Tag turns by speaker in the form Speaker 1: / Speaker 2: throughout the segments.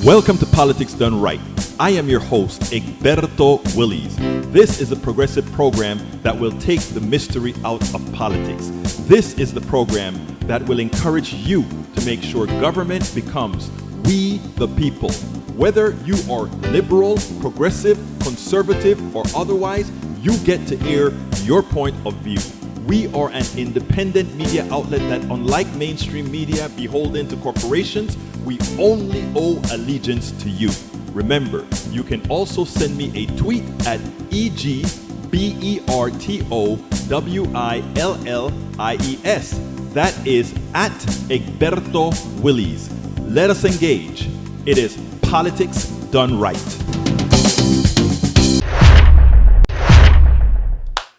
Speaker 1: Welcome to Politics Done Right. I am your host, Egberto Willies. This is a progressive program that will take the mystery out of politics. This is the program that will encourage you to make sure government becomes we the people. Whether you are liberal, progressive, conservative, or otherwise, you get to air your point of view. We are an independent media outlet that, unlike mainstream media beholden to corporations, we only owe allegiance to you. Remember, you can also send me a tweet at EGBERTOWILLIES. That is at Egberto Willies. Let us engage. It is Politics Done Right.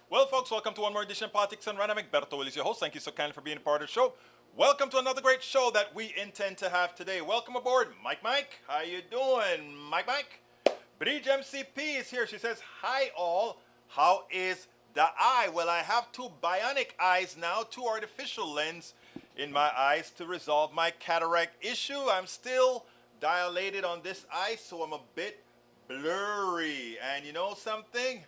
Speaker 1: Well, folks, welcome to one more edition of Politics Done Right. I'm Egberto Willies, your host. Thank you so kindly for being a part of the show. Welcome to another great show that we intend to have today. Welcome aboard, Mike. How you doing, Mike? Bridge MCP is here. She says, hi all. How is the eye? Well, I have two bionic eyes now, two artificial lens in my eyes to resolve my cataract issue. I'm still dilated on this eye, so I'm a bit blurry. And you know something?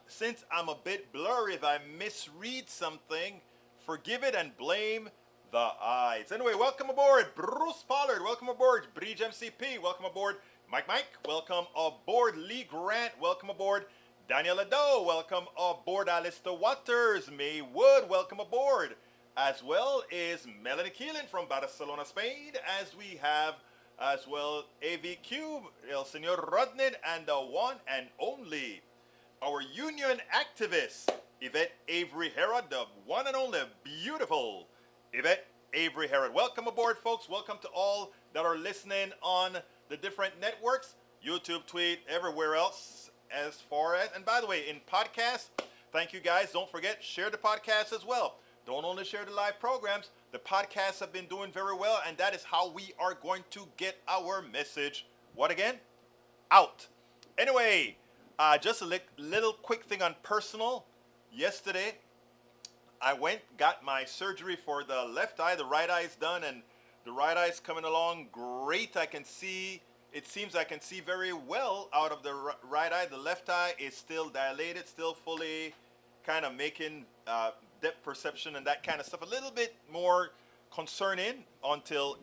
Speaker 1: Since I'm a bit blurry, if I misread something, forgive it and blame the eyes. Anyway, welcome aboard, Bruce Pollard. Welcome aboard, Bridge MCP. Welcome aboard, Mike. Welcome aboard, Lee Grant. Welcome aboard, Daniel Ado. Welcome aboard, Alistair Waters. May Wood. Welcome aboard. As well as Melanie Keelan from Barcelona, Spain. As we have as well AV Cube, El Señor Rodney, and the one and only, our union activist, Yvette Avery Herod, the one and only beautiful Yvette Avery Herod. Welcome aboard, folks. Welcome to all that are listening on the different networks, YouTube, Tweet, everywhere else as far as. And by the way, in podcasts, thank you guys. Don't forget, share the podcast as well. Don't only share the live programs. The podcasts have been doing very well, and that is how we are going to get our message, what again? Out. Anyway, just a little quick thing on personal. Yesterday, I got my surgery for the left eye. The right eye is done, and the right eye is coming along great. It seems I can see very well out of the right eye. The left eye is still dilated, still fully kind of making depth perception and that kind of stuff a little bit more concerning until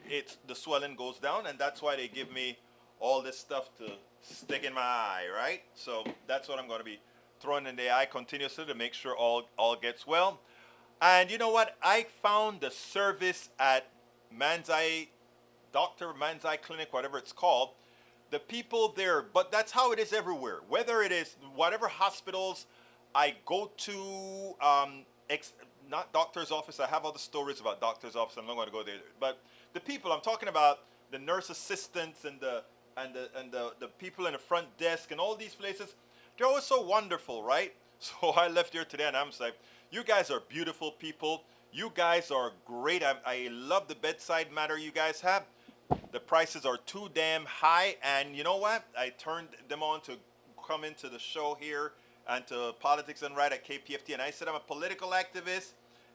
Speaker 1: the swelling goes down, and that's why they give me all this stuff to stick in my eye, right? So that's what I'm going to be throwing in the eye continuously to make sure all gets well. And you know what? I found the service at Dr. Man's Eye Clinic, whatever it's called, the people there, but that's how it is everywhere. Whether it is whatever hospitals I go to, not doctor's office. I have other stories about doctor's office. I'm not going to go there. But the people, I'm talking about the nurse assistants and the people in the front desk and all these places, they're always so wonderful, right? So I left here today and I'm like, you guys are beautiful people. You guys are great. I love the bedside manner you guys have. The prices are too damn high. And you know what? I turned them on to come into the show here and to Politics Done Right at KPFT. And I said I'm a political activist.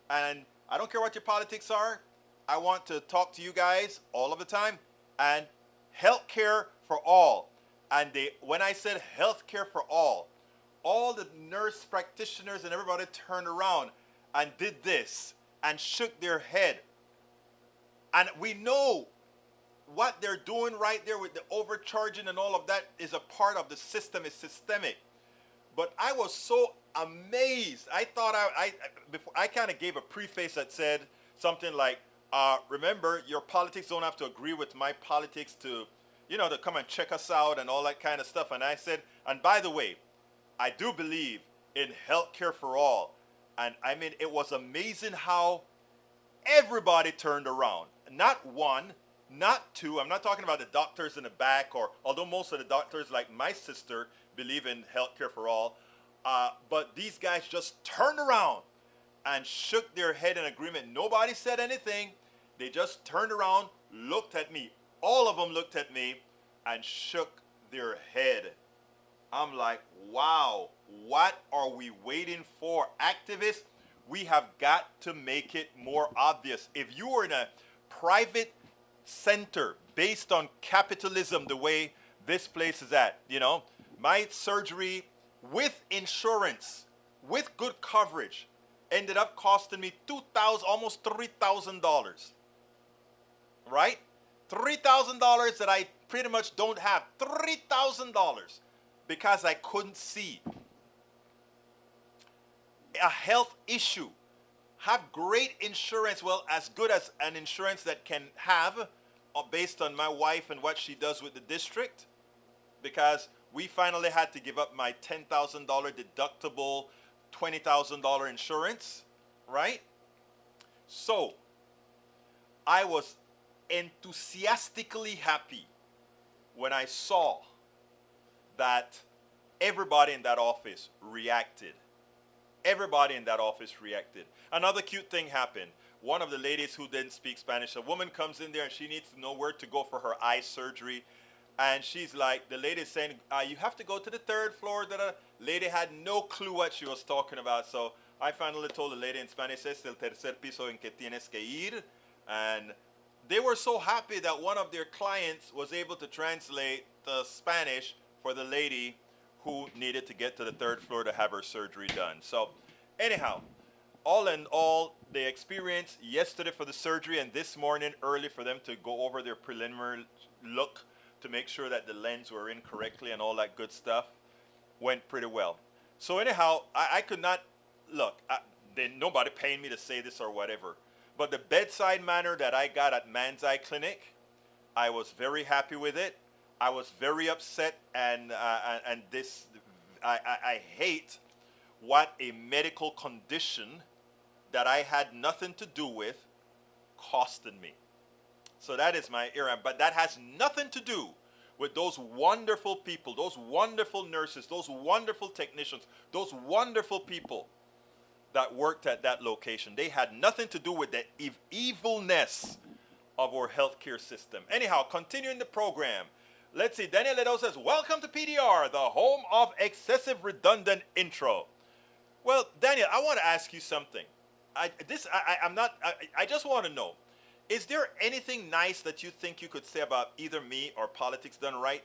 Speaker 1: And I don't care what your politics are. I want to talk to you guys all of the time. And healthcare for all. And when I said healthcare for all the nurse practitioners and everybody turned around and did this and shook their head. And we know what they're doing right there with the overcharging and all of that is a part of the system, is systemic. But I was so amazed. I thought I kind of gave a preface that said something like, remember, your politics don't have to agree with my politics to come and check us out and all that kind of stuff. And I said, and by the way, I do believe in healthcare for all. And I mean, it was amazing how everybody turned around. Not one, not two. I'm not talking about the doctors in the back, or although most of the doctors, like my sister, believe in healthcare for all. But these guys just turned around and shook their head in agreement. Nobody said anything. They just turned around, looked at me. All of them looked at me and shook their head. I'm like, wow, what are we waiting for? Activists, we have got to make it more obvious. If you are in a private center based on capitalism the way this place is at. My surgery with insurance, with good coverage, ended up costing me almost $3,000. Right? $3,000 that I pretty much don't have. $3,000 because I couldn't see. A health issue. Have great insurance, well, as good as an insurance that can have, based on my wife and what she does with the district, because we finally had to give up my $10,000 deductible, $20,000 insurance, right? So I was enthusiastically happy when I saw that everybody in that office reacted. Everybody in that office reacted. Another cute thing happened. One of the ladies who didn't speak Spanish, a woman comes in there and she needs to know where to go for her eye surgery. And she's like, the lady's saying, you have to go to the third floor. The lady had no clue what she was talking about. So I finally told the lady in Spanish, es el tercer piso en que tienes que ir. And they were so happy that one of their clients was able to translate the Spanish for the lady who needed to get to the third floor to have her surgery done. So anyhow, all in all, the experience yesterday for the surgery and this morning early for them to go over their preliminary look to make sure that the lens were in correctly and all that good stuff went pretty well. So anyhow, I could not, look, nobody paying me to say this or whatever, but the bedside manner that I got at Man's Eye Clinic, I was very happy with it. I was very upset, and I hate what a medical condition that I had nothing to do with costed me. So that is my error, but that has nothing to do with those wonderful people, those wonderful nurses, those wonderful technicians, those wonderful people that worked at that location. They had nothing to do with the evilness of our healthcare system. Anyhow, continuing the program. Let's see, Daniel Ledo says, welcome to PDR, the home of excessive redundant intro. Well, Daniel, I want to ask you something. I just want to know, is there anything nice that you think you could say about either me or Politics Done Right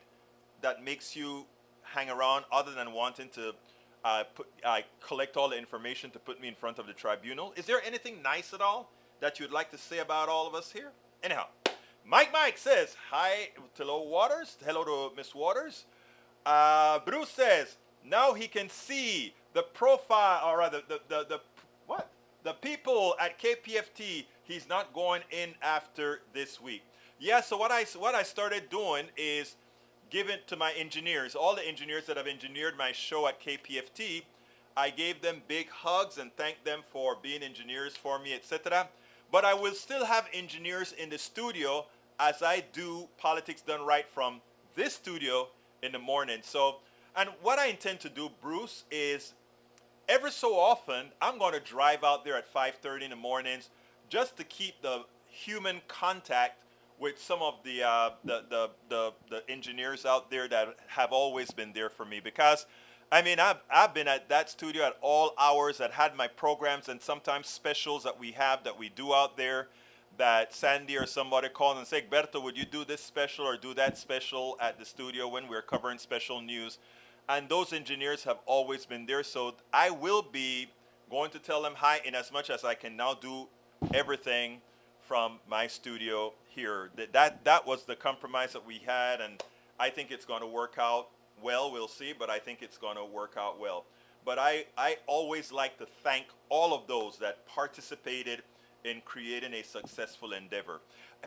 Speaker 1: that makes you hang around other than wanting to collect all the information to put me in front of the tribunal? Is there anything nice at all that you'd like to say about all of us here? Anyhow, Mike says, hi to Hello Waters. Hello to Miss Waters. Bruce says, now he can see the profile, or rather, the people at KPFT he's not going in after this week. Yeah, so what I started doing is giving to my engineers, all the engineers that have engineered my show at KPFT, I gave them big hugs and thanked them for being engineers for me, etc. But I will still have engineers in the studio as I do Politics Done Right from this studio in the morning. So, and what I intend to do, Bruce, is every so often, I'm going to drive out there at 5:30 in the mornings just to keep the human contact with some of the engineers out there that have always been there for me. Because, I mean, I've been at that studio at all hours, that had my programs and sometimes specials that we do out there, that Sandy or somebody calls and say, Berto, would you do this special or do that special at the studio when we're covering special news? And those engineers have always been there. So I will be going to tell them hi in as much as I can now do everything from my studio here. That was the compromise that we had, and I think it's going to work out well. We'll see, but I think it's going to work out well. But I always like to thank all of those that participated in creating a successful endeavor.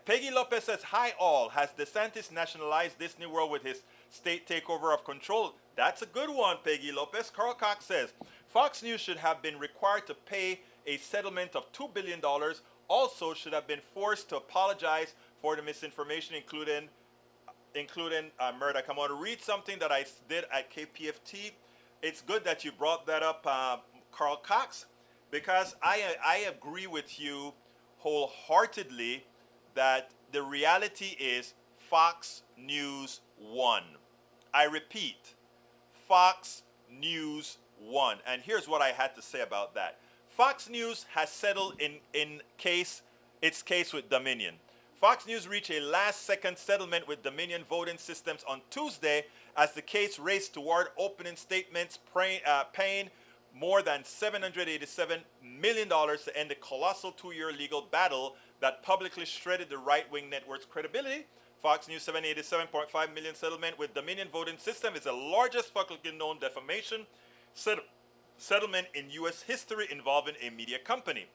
Speaker 1: Peggy Lopez says, hi all, has DeSantis nationalized Disney World with his state takeover of control? That's a good one, Peggy Lopez. Carl Cox says, Fox News should have been required to pay a settlement of $2 billion, also should have been forced to apologize for the misinformation, including Murdoch. I'm going to read something that I did at KPFT. It's good that you brought that up, Carl Cox, because I agree with you wholeheartedly that the reality is Fox News won. I repeat, Fox News won. And here's what I had to say about that. Fox News has settled its case with Dominion. Fox News reached a last-second settlement with Dominion Voting Systems on Tuesday as the case raced toward opening statements paying more than $787 million to end the colossal two-year legal battle that publicly shredded the right-wing network's credibility. Fox News' $787.5 million settlement with Dominion Voting System is the largest publicly known defamation settlement in U.S. history involving a media company.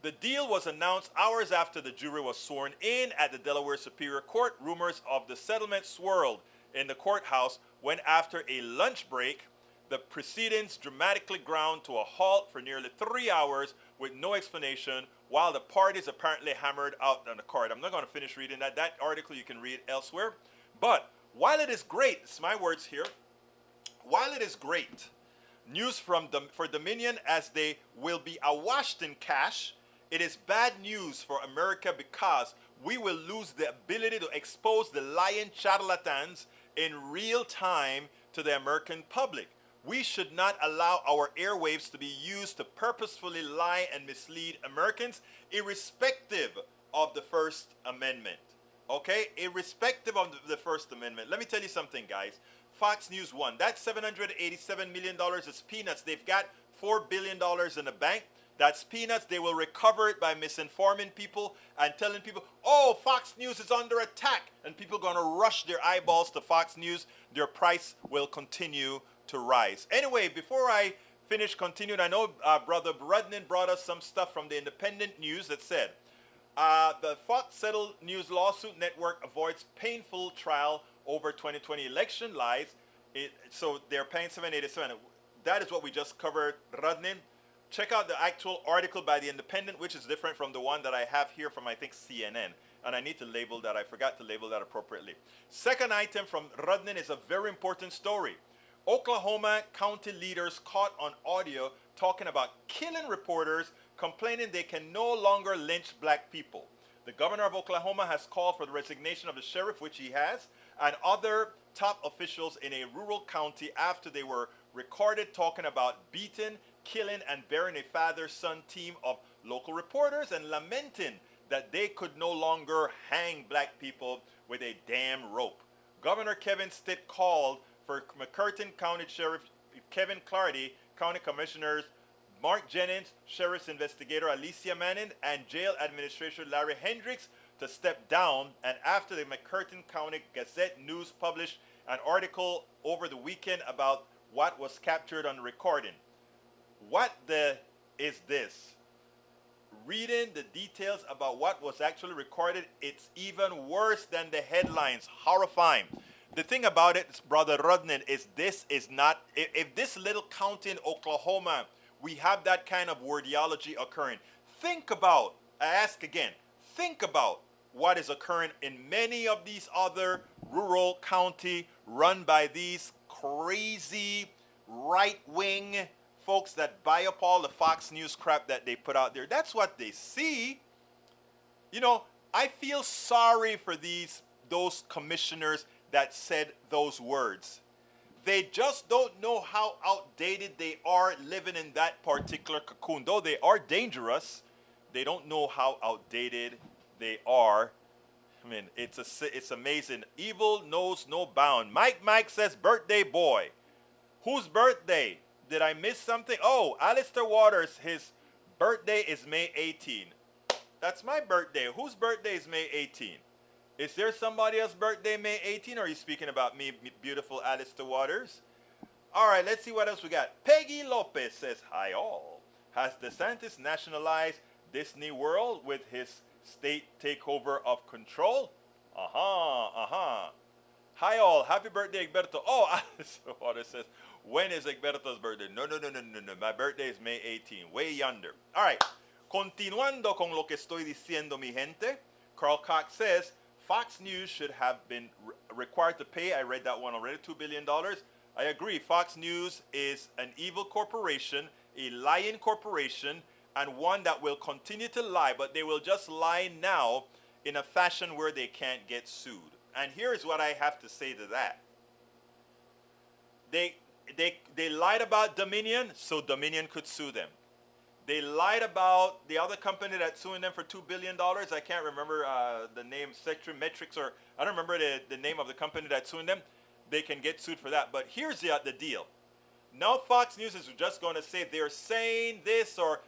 Speaker 1: The deal was announced hours after the jury was sworn in at the Delaware Superior Court. Rumors of the settlement swirled in the courthouse when, after a lunch break, the proceedings dramatically ground to a halt for nearly 3 hours with no explanation while the parties apparently hammered out on the court. I'm not going to finish reading that. That article you can read elsewhere. But while it is great, it's my words here, while it is great news for Dominion as they will be awash in cash, it is bad news for America because we will lose the ability to expose the lying charlatans in real time to the American public. We should not allow our airwaves to be used to purposefully lie and mislead Americans, irrespective of the First Amendment. Okay? Irrespective of the First Amendment. Let me tell you something, guys. Fox News won. That $787 million is peanuts. They've got $4 billion in the bank. That's peanuts. They will recover it by misinforming people and telling people, oh, Fox News is under attack. And people are going to rush their eyeballs to Fox News. Their price will continue to rise. Anyway, before I finish continuing, I know Brother Rudnin brought us some stuff from the Independent News that said, the Fox Settled News lawsuit network avoids painful trial over 2020 election lies. So they're paying $787. That is what we just covered, Rudnin. Check out the actual article by the Independent, which is different from the one that I have here from, I think, CNN. And I need to label that. I forgot to label that appropriately. Second item from Rudnin is a very important story. Oklahoma county leaders caught on audio talking about killing reporters, complaining they can no longer lynch black people. The governor of Oklahoma has called for the resignation of the sheriff, which he has, and other top officials in a rural county after they were recorded talking about beating, killing, and burying a father-son team of local reporters and lamenting that they could no longer hang black people with a damn rope. Governor Kevin Stitt called for McCurtain County Sheriff Kevin Clardy, County Commissioners Mark Jennings, Sheriff's Investigator Alicia Manning, and Jail Administrator Larry Hendricks to step down. And after the McCurtain County Gazette News published an article over the weekend about what was captured on the recording. What is this? Reading the details about what was actually recorded, it's even worse than the headlines. Horrifying. The thing about it, Brother Rudnin, is this is not, if this little county in Oklahoma, we have that kind of wordiology occurring. Think about, I ask again, think about what is occurring in many of these other rural county run by these crazy right-wing folks that buy up all the Fox News crap that they put out there. That's what they see. You know, I feel sorry for those commissioners that said those words. They just don't know how outdated they are living in that particular cocoon. Though they are dangerous, they don't know how outdated they are. I mean, it's amazing. Evil knows no bound. Mike says, birthday boy. Whose birthday? Did I miss something? Oh, Alistair Waters, his birthday is May 18. That's my birthday. Whose birthday is May 18? Is there somebody else's birthday May 18, or are you speaking about me, beautiful Alistair Waters? All right, let's see what else we got. Peggy Lopez says, hi all. Has DeSantis nationalized Disney World with his state takeover of control? Hi all, happy birthday, Egberto. Oh, Alistair Waters says, when is Egberto's birthday? No. My birthday is May 18, way yonder. All right, continuando con lo que estoy diciendo, mi gente. Carl Cox says, Fox News should have been required to pay. I read that one already, $2 billion. I agree. Fox News is an evil corporation, a lying corporation, and one that will continue to lie, but they will just lie now in a fashion where they can't get sued. And here's what I have to say to that. They lied about Dominion, so Dominion could sue them. They lied about the other company that's suing them for $2 billion. I can't remember the name, Metrics, or I don't remember the name of the company that's suing them. They can get sued for that. But here's the deal. Now Fox News is just going to say they're saying this, or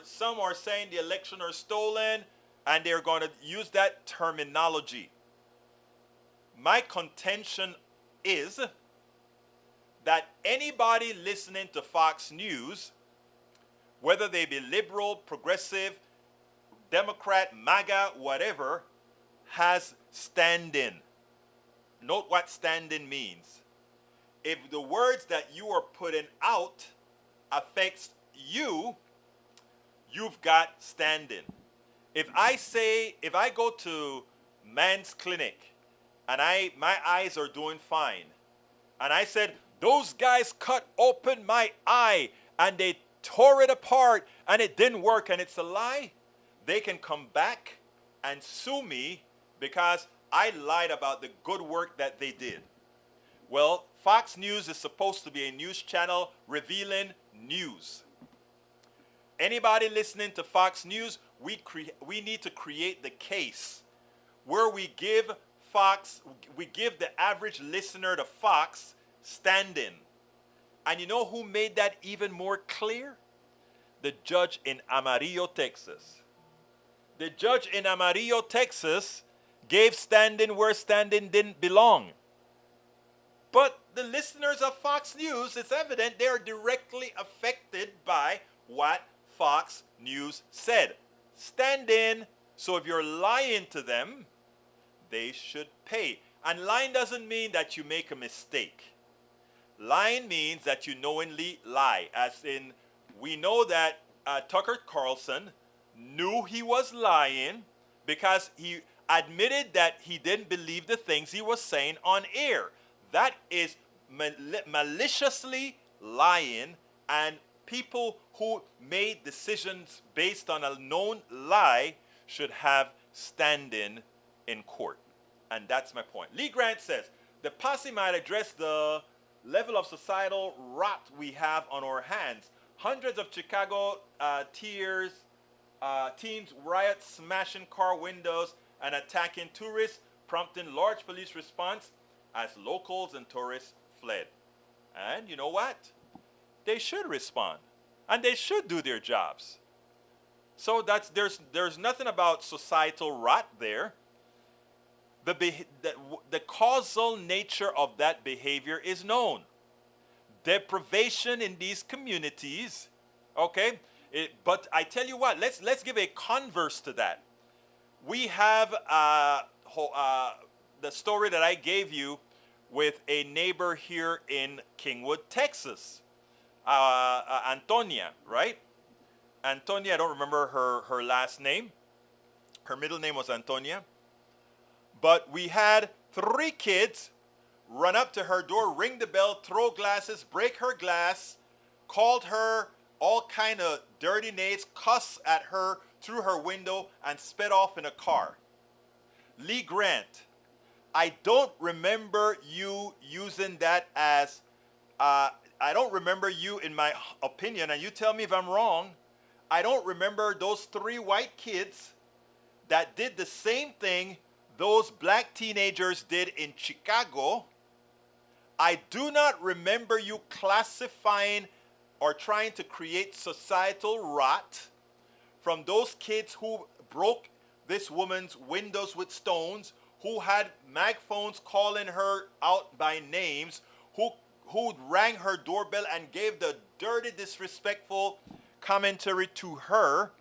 Speaker 1: some are saying the election are stolen, and they're going to use that terminology. My contention is that anybody listening to Fox News, whether they be liberal, progressive, Democrat, MAGA, whatever, has stand-in. Note what stand-in means. If the words that you are putting out affects you, you've got stand-in. If I go to Man's Clinic and my eyes are doing fine, and I said, those guys cut open my eye and they tore it apart and it didn't work and it's a lie, they can come back and sue me because I lied about the good work that they did. Well, Fox News is supposed to be a news channel revealing news. Anybody listening to Fox News, we need to create the case where we give the average listener to Fox stand-in. And you know who made that even more clear? The judge in Amarillo, Texas. The judge in Amarillo, Texas gave stand-in where stand-in didn't belong. But the listeners of Fox News, it's evident they are directly affected by what Fox News said. Stand-in, so if you're lying to them, they should pay. And lying doesn't mean that you make a mistake. Lying means that you knowingly lie. As in, we know that Tucker Carlson knew he was lying because he admitted that he didn't believe the things he was saying on air. That is maliciously lying, and people who made decisions based on a known lie should have stand-in in court. And that's my point. Lee Grant says, the posse might address the level of societal rot we have on our hands. Hundreds of Chicago teens riot, smashing car windows and attacking tourists, prompting large police response as locals and tourists fled. And you know what? They should respond. And they should do their jobs. So there's nothing about societal rot there. The causal nature of that behavior is known. Deprivation in these communities, okay? But I tell you what, let's give a converse to that. We have the story that I gave you with a neighbor here in Kingwood, Texas, Antonia, right? Antonia, I don't remember her last name. Her middle name was Antonia. But we had 3 kids run up to her door, ring the bell, throw glasses, break her glass, called her all kind of dirty names, cuss at her through her window, and sped off in a car. Lee Grant, I don't remember you using that as, I don't remember you, in my opinion, and you tell me if I'm wrong, I don't remember those 3 white kids that did the same thing those black teenagers did in Chicago. I do not remember you classifying or trying to create societal rot from those kids who broke this woman's windows with stones, who had megaphones calling her out by names, who rang her doorbell and gave the dirty, disrespectful commentary to her.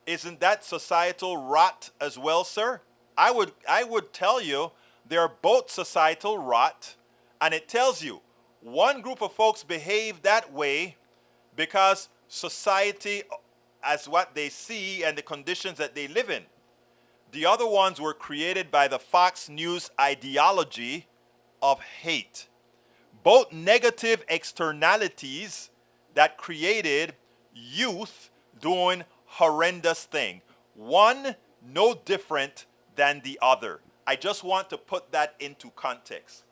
Speaker 1: Isn't that societal rot as well, sir? I would tell you they're both societal rot, and it tells you one group of folks behave that way because society as what they see and the conditions that they live in. The other ones were created by the Fox News ideology of hate. Both negative externalities that created youth doing horrendous things. One no different than the other. I just want to put that into context.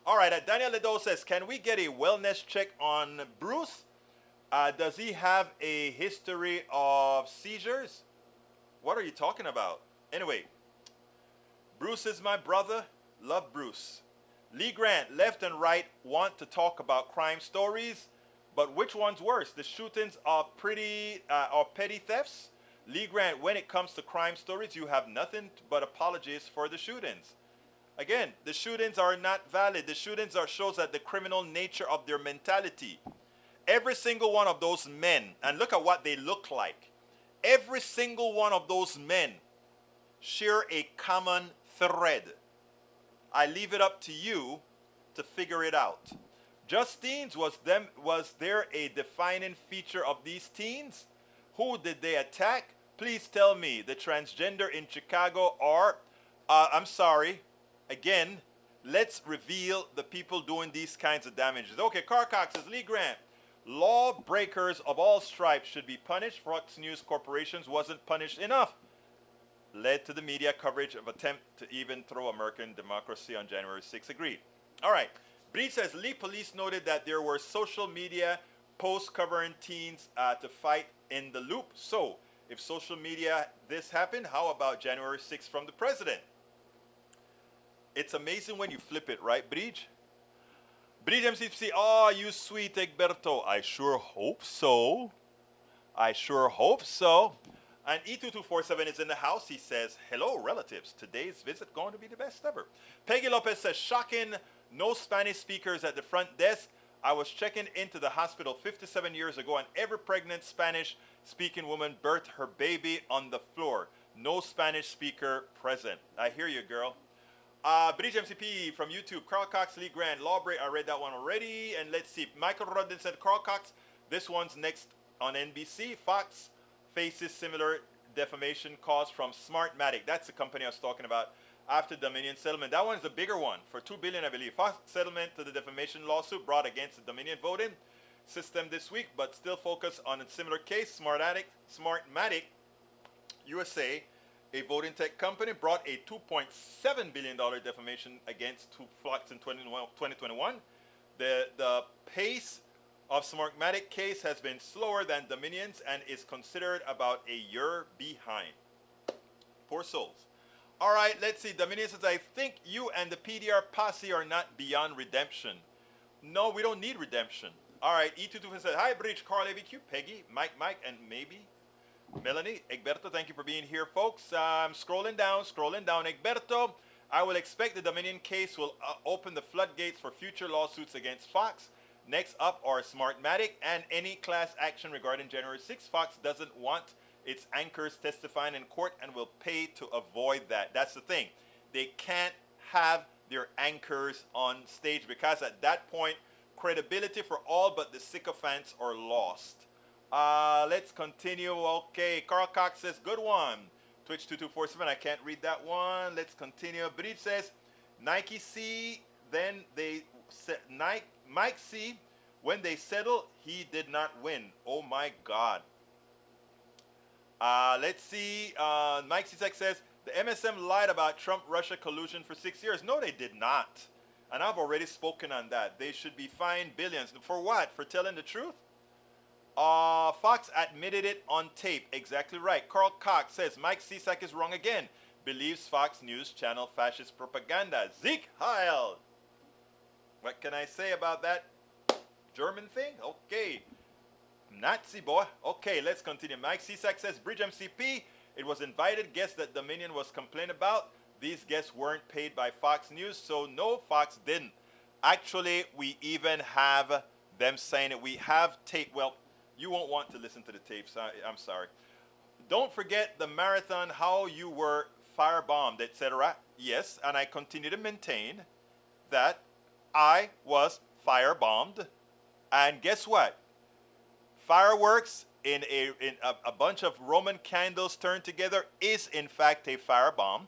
Speaker 1: All right, Daniel Ledo says, can we get a wellness check on Bruce? Does he have a history of seizures? What are you talking about? Anyway, Bruce is my brother. Love Bruce. Lee Grant, left and right want to talk about crime stories, but which one's worse? The shootings are or petty thefts? Lee Grant, when it comes to crime stories, you have nothing but apologies for the shootings. Again, the shootings are not valid. The shootings are shows that the criminal nature of their mentality. Every single one of those men, and look at what they look like. Every single one of those men share a common thread. I leave it up to you to figure it out. Just teens, was there a defining feature of these teens? Who did they attack? Please tell me. The transgender in Chicago or, I'm sorry, again, let's reveal the people doing these kinds of damages. Okay, Carcox says, Lee Grant, lawbreakers of all stripes should be punished. Fox News corporations wasn't punished enough. Led to the media coverage of attempt to even throw American democracy on January 6th. Agreed. All right. Breed says, Lee police noted that there were social media posts covering teens to fight in the loop. So, if social media this happened, how about January 6th from the president? It's amazing when you flip it, right, Breach? Breach MCC, oh, you sweet Egberto. I sure hope so. I sure hope so. And E2247 is in the house. He says, hello, relatives. Today's visit going to be the best ever. Peggy Lopez says, shocking, no Spanish speakers at the front desk. I was checking into the hospital 57 years ago, and every pregnant Spanish-speaking woman birthed her baby on the floor. No Spanish speaker present. I hear you, girl. Bridge MCP from YouTube. Carl Cox, Lee Grant, Lawbreak. I read that one already. And let's see. Michael Rodden said, Carl Cox, this one's next on NBC. Fox faces similar defamation cause from Smartmatic. That's the company I was talking about after Dominion settlement. That one's the bigger one for $2 billion, I believe. Fox settlement to the defamation lawsuit brought against the Dominion voting system this week, but still focused on a similar case. Smartmatic USA, a voting tech company, brought a $2.7 billion defamation against Fox in 2021. The pace of Smartmatic case has been slower than Dominion's and is considered about a year behind. Poor souls. All right, let's see. Dominion says, I think you and the PDR posse are not beyond redemption. No, we don't need redemption. All right, E22 says, hi, Bridge, Carl AVQ, Peggy, Mike, and maybe Melanie. Egberto, thank you for being here, folks. I'm scrolling down. Egberto, I will expect the Dominion case will open the floodgates for future lawsuits against Fox. Next up are Smartmatic and any class action regarding January 6th. Fox doesn't want its anchors testifying in court and will pay to avoid that. That's the thing. They can't have their anchors on stage because at that point, credibility for all but the sycophants are lost. Let's continue. Okay, Carl Cox says, good one. Twitch 2247, I can't read that one. Let's continue. Bridge says, Nike C, then they said, Mike C, when they settled, he did not win. Oh my God. Let's see. Mike C says, the MSM lied about Trump-Russia collusion for 6 years. No, they did not. And I've already spoken on that. They should be fined billions. For what? For telling the truth? Fox admitted it on tape. Exactly right. Carl Cox says, Mike Cisak is wrong again. Believes Fox News channel fascist propaganda. Zeke Heil. What can I say about that German thing? Okay. Nazi boy. Okay, let's continue. Mike Cisak says, Bridge MCP, it was invited guests that Dominion was complaining about. These guests weren't paid by Fox News, so no, Fox didn't. Actually, we even have them saying it. We have tape. Well, you won't want to listen to the tapes. I'm sorry. Don't forget the marathon, how you were firebombed, etc. Yes, and I continue to maintain that I was firebombed. And guess what? Fireworks in a bunch of Roman candles turned together is in fact a firebomb.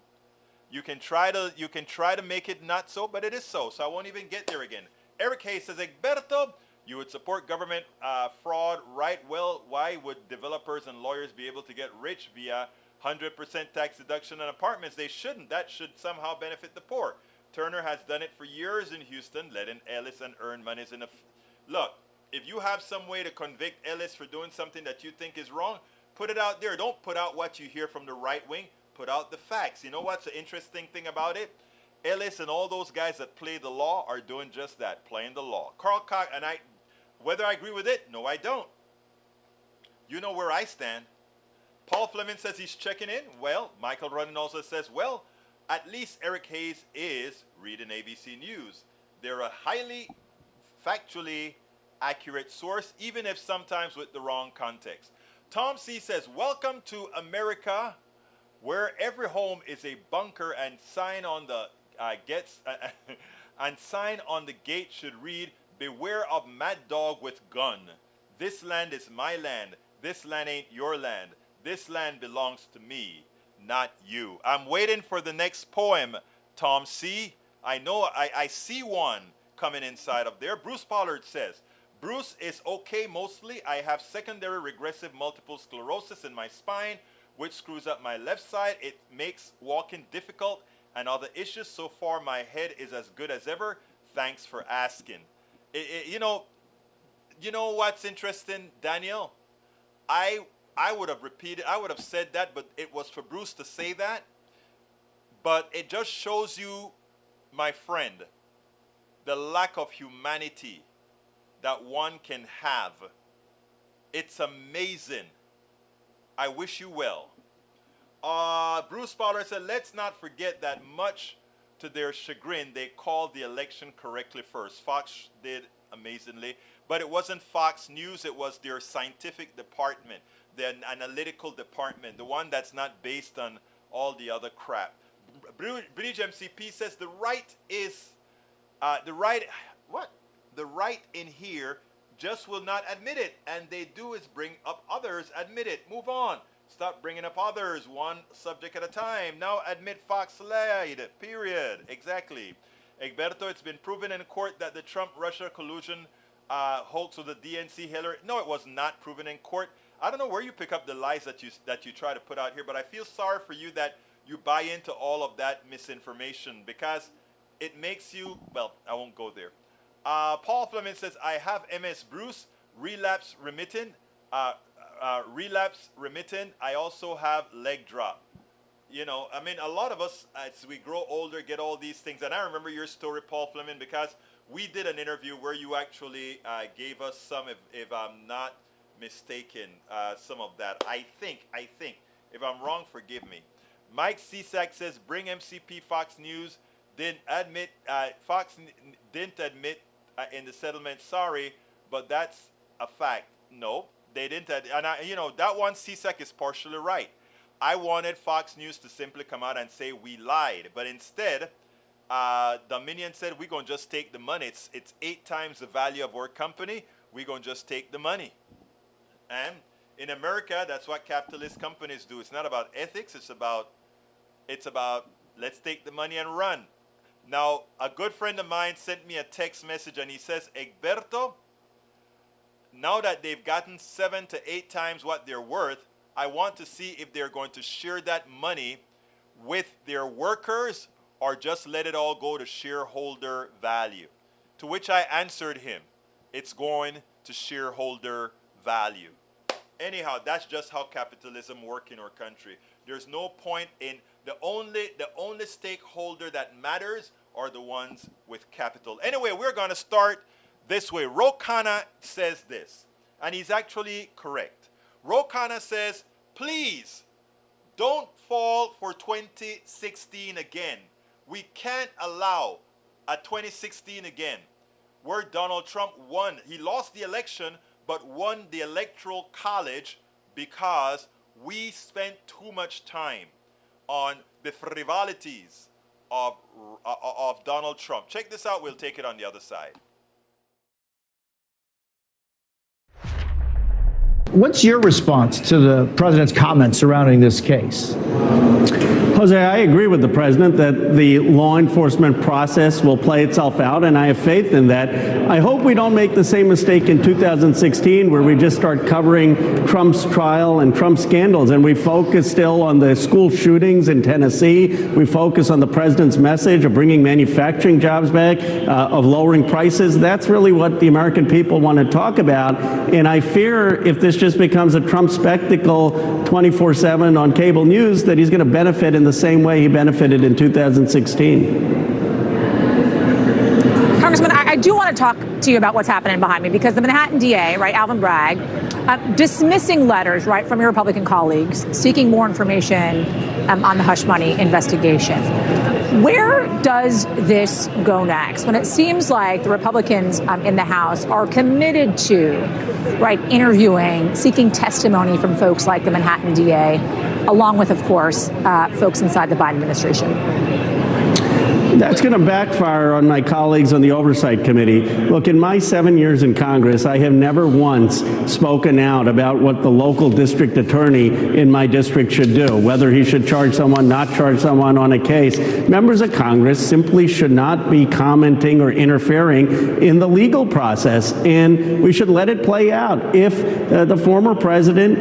Speaker 1: You can try to make it not so, but it is so. So I won't even get there again. Eric Hayes says, Egberto, you would support government fraud, right? Well, why would developers and lawyers be able to get rich via 100% tax deduction on apartments? They shouldn't. That should somehow benefit the poor. Turner has done it for years in Houston, letting Ellis and earn monies in the... Look, If you have some way to convict Ellis for doing something that you think is wrong, put it out there. Don't put out what you hear from the right wing. Put out the facts. You know what's the interesting thing about it? Ellis and all those guys that play the law are doing just that, playing the law. Carl Cox, and whether I agree with it, no, I don't. You know where I stand. Paul Fleming says he's checking in. Well, Michael Rudden also says, well, at least Eric Hayes is reading ABC News. They're a highly factually accurate source, even if sometimes with the wrong context. Tom C says, welcome to America, where every home is a bunker, and sign on the sign on the gate should read, beware of mad dog with gun. This land is my land. This land ain't your land. This land belongs to me, not you. I'm waiting for the next poem, Tom C. I know I see one coming inside of there. Bruce Pollard says, Bruce is okay mostly. I have secondary regressive multiple sclerosis in my spine, which screws up my left side. It makes walking difficult and other issues. So far, my head is as good as ever. Thanks for asking. You know what's interesting, Daniel? I would have said that, but it was for Bruce to say that. But it just shows you, my friend, the lack of humanity that one can have. It's amazing. I wish you well. Bruce Fowler said, let's not forget that much to their chagrin, they called the election correctly first. Fox did amazingly, but it wasn't Fox News, it was their scientific department, the analytical department, the one that's not based on all the other crap. British MCP says the right is, the right in here just will not admit it, and they do is bring up others, admit it, move on. Stop bringing up others, one subject at a time. Now admit Fox lied, period. Exactly. Egberto, it's been proven in court that the Trump-Russia collusion hoax with the DNC Hillary. No, it was not proven in court. I don't know where you pick up the lies that you try to put out here, but I feel sorry for you that you buy into all of that misinformation because it makes you, well, I won't go there. Paul Fleming says, I have MS Bruce, relapse remitting. I also have leg drop. You know, I mean, a lot of us, as we grow older, get all these things. And I remember your story, Paul Fleming, because we did an interview where you actually gave us some, if I'm not mistaken, some of that. I think. If I'm wrong, forgive me. Mike Cisak says, bring MCP Fox News. Fox didn't admit in the settlement, sorry, but that's a fact. No. They didn't, and that one, CSEC is partially right. I wanted Fox News to simply come out and say we lied, but instead, Dominion said we're gonna just take the money. It's 8 times the value of our company. We're gonna just take the money. And in America, that's what capitalist companies do. It's not about ethics. It's about let's take the money and run. Now, a good friend of mine sent me a text message, and he says, Egberto, now that they've gotten 7 to 8 times what they're worth, I want to see if they're going to share that money with their workers or just let it all go to shareholder value. To which I answered him, it's going to shareholder value. Anyhow, that's just how capitalism works in our country. There's no point in, the only stakeholder that matters are the ones with capital. Anyway, we're going to start this way. Khanna says this, and he's actually correct. Khanna says, please don't fall for 2016 again. We can't allow a 2016 again where Donald Trump won. He lost the election, but won the electoral college because we spent too much time on the frivolities of Donald Trump. Check this out. We'll take it on the other side.
Speaker 2: What's your response to the president's comments surrounding this case? Jose, I agree with the president that the law enforcement process will play itself out, and I have faith in that. I hope we don't make the same mistake in 2016 where we just start covering Trump's trial and Trump's scandals, and we focus still on the school shootings in Tennessee. We focus on the president's message of bringing manufacturing jobs back, of lowering prices. That's really what the American people want to talk about, and I fear if this just becomes a Trump spectacle 24/7 on cable news, that he's going to benefit in the same way he benefited in 2016.
Speaker 3: Congressman, I do want to talk to you about what's happening behind me, because the Manhattan DA, right, Alvin Bragg, dismissing letters, right, from your Republican colleagues seeking more information on the hush money investigation. Where does this go next? When it seems like the Republicans in the House are committed to, right, interviewing, seeking testimony from folks like the Manhattan DA, along with, of course, folks inside the Biden administration.
Speaker 2: That's going to backfire on my colleagues on the Oversight Committee. Look, in my 7 years in Congress, I have never once spoken out about what the local district attorney in my district should do, whether he should charge someone, not charge someone on a case. Members of Congress simply should not be commenting or interfering in the legal process, and we should let it play out. If the former president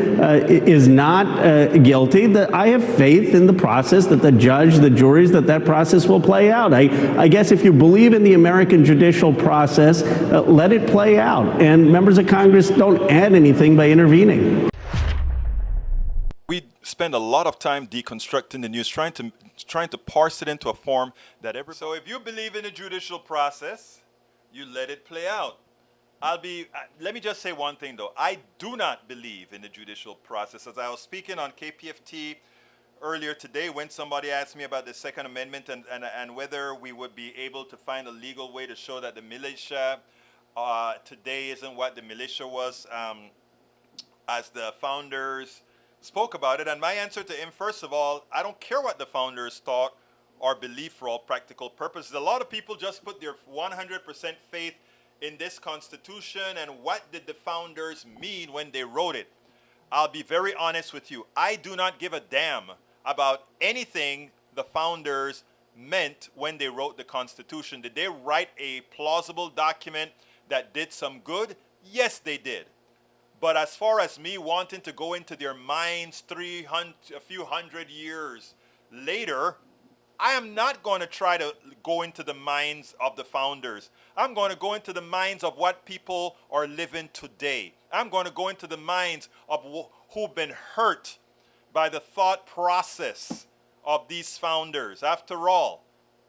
Speaker 2: is not guilty, I have faith in the process, that the judge, the juries, that process will play out. I guess if you believe in the American judicial process, let it play out. And members of Congress don't add anything by intervening.
Speaker 1: We spend a lot of time deconstructing the news, trying to parse it into a form that So if you believe in the judicial process, you let it play out. Let me just say one thing though. I do not believe in the judicial process. As I was speaking on KPFT earlier today, when somebody asked me about the Second Amendment and whether we would be able to find a legal way to show that the militia today isn't what the militia was as the founders spoke about it. And my answer to him, first of all, I don't care what the founders thought or believed for all practical purposes. A lot of people just put their 100% faith in this Constitution, and what did the founders mean when they wrote it? I'll be very honest with you. I do not give a damn about anything the founders meant when they wrote the Constitution. Did they write a plausible document that did some good? Yes, they did. But as far as me wanting to go into their minds a few hundred years later, I am not going to try to go into the minds of the founders. I'm going to go into the minds of what people are living today. I'm going to go into the minds of who've been hurt by the thought process of these founders. After all,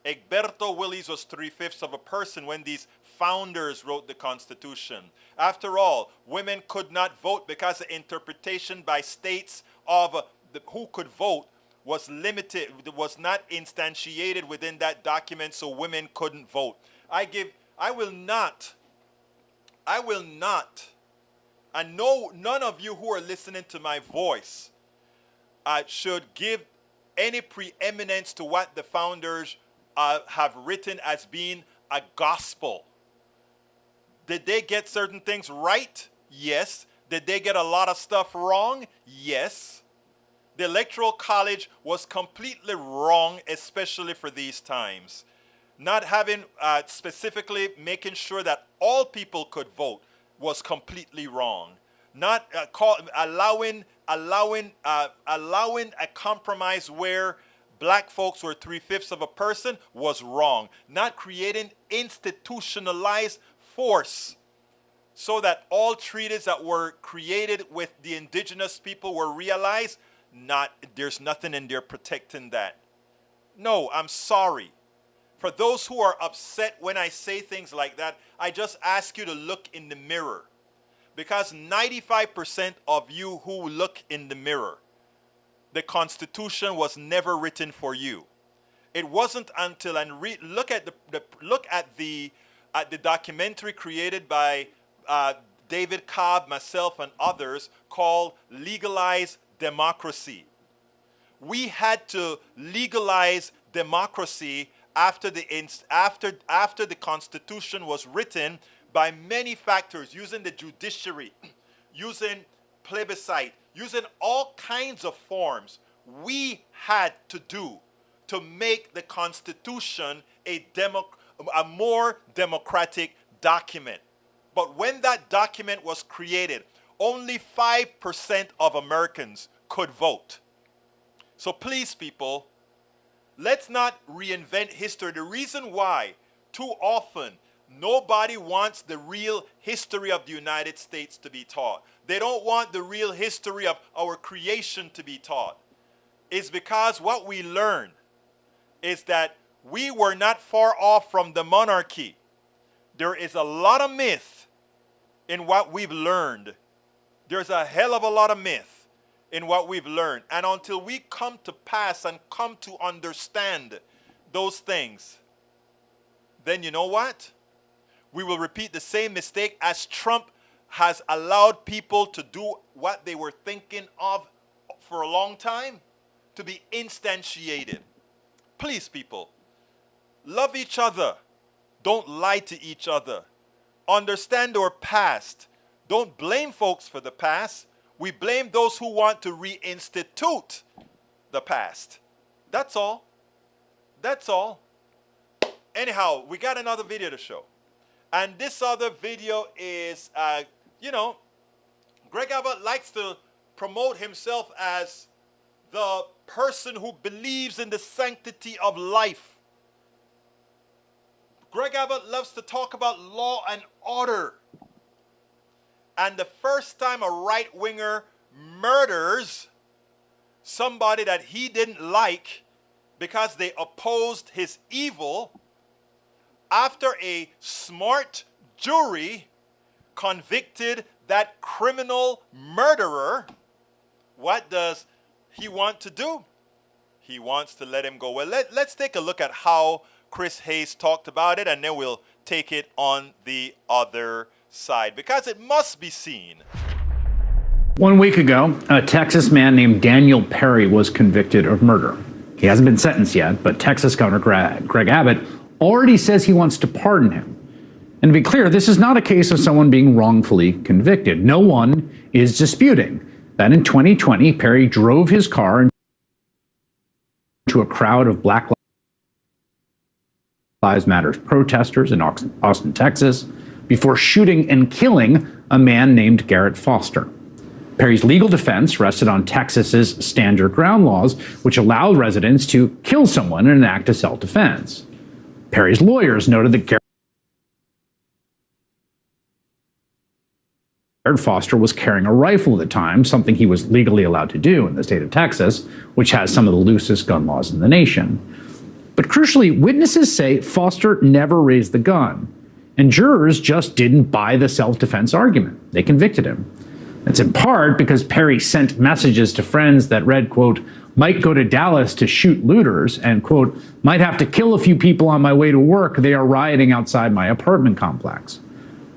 Speaker 1: Egberto Willis was 3/5 of a person when these founders wrote the Constitution. After all, women could not vote because the interpretation by states of who could vote was limited, was not instantiated within that document, so women couldn't vote. I will not, and no, none of you who are listening to my voice should give any preeminence to what the founders have written as being a gospel. Did they get certain things right? Yes. Did they get a lot of stuff wrong? Yes. The Electoral College was completely wrong, especially for these times. Not having, specifically making sure that all people could vote was completely wrong. Not allowing a compromise where black folks were 3/5 of a person was wrong. Not creating institutionalized force so that all treaties that were created with the indigenous people were realized, there's nothing in there protecting that. No, I'm sorry. For those who are upset when I say things like that, I just ask you to look in the mirror. Because 95% of you who look in the mirror, the Constitution was never written for you. It wasn't until look at the documentary created by David Cobb, myself, and others called Legalize Democracy. We had to legalize democracy after the Constitution was written by many factors, using the judiciary, using plebiscite, using all kinds of forms. we had to do to make the Constitution a more democratic document. But when that document was created, only 5% of Americans could vote. So please, people, let's not reinvent history. The reason why too often nobody wants the real history of the United States to be taught, they don't want the real history of our creation to be taught, is because what we learn is that we were not far off from the monarchy. There is a lot of myth in what we've learned. There's a hell of a lot of myth in what we've learned. And until we come to pass and come to understand those things, then you know what? We will repeat the same mistake as Trump has allowed people to do what they were thinking of for a long time, to be instantiated. Please, people, love each other. Don't lie to each other. Understand our past. Don't blame folks for the past. We blame those who want to reinstitute the past. That's all. That's all. Anyhow, we got another video to show. And this other video is, Greg Abbott likes to promote himself as the person who believes in the sanctity of life. Greg Abbott loves to talk about law and order. And the first time a right-winger murders somebody that he didn't like because they opposed his evil, after a smart jury convicted that criminal murderer, what does he want to do? He wants to let him go. Well, let's take a look at how Chris Hayes talked about it, and then we'll take it on the other side, because it must be seen.
Speaker 4: 1 week ago, a Texas man named Daniel Perry was convicted of murder. He hasn't been sentenced yet, but Texas Governor Greg Abbott already says he wants to pardon him. And to be clear, this is not a case of someone being wrongfully convicted. No one is disputing that in 2020, Perry drove his car into a crowd of Black Lives Matter protesters in Austin, Texas, before shooting and killing a man named Garrett Foster. Perry's legal defense rested on Texas's stand your ground laws, which allow residents to kill someone in an act of self-defense. Perry's lawyers noted that Garrett Foster was carrying a rifle at the time, something he was legally allowed to do in the state of Texas, which has some of the loosest gun laws in the nation. But crucially, witnesses say Foster never raised the gun, and jurors just didn't buy the self-defense argument. They convicted him. It's in part because Perry sent messages to friends that read, quote, might go to Dallas to shoot looters, and, quote, might have to kill a few people on my way to work. They are rioting outside my apartment complex.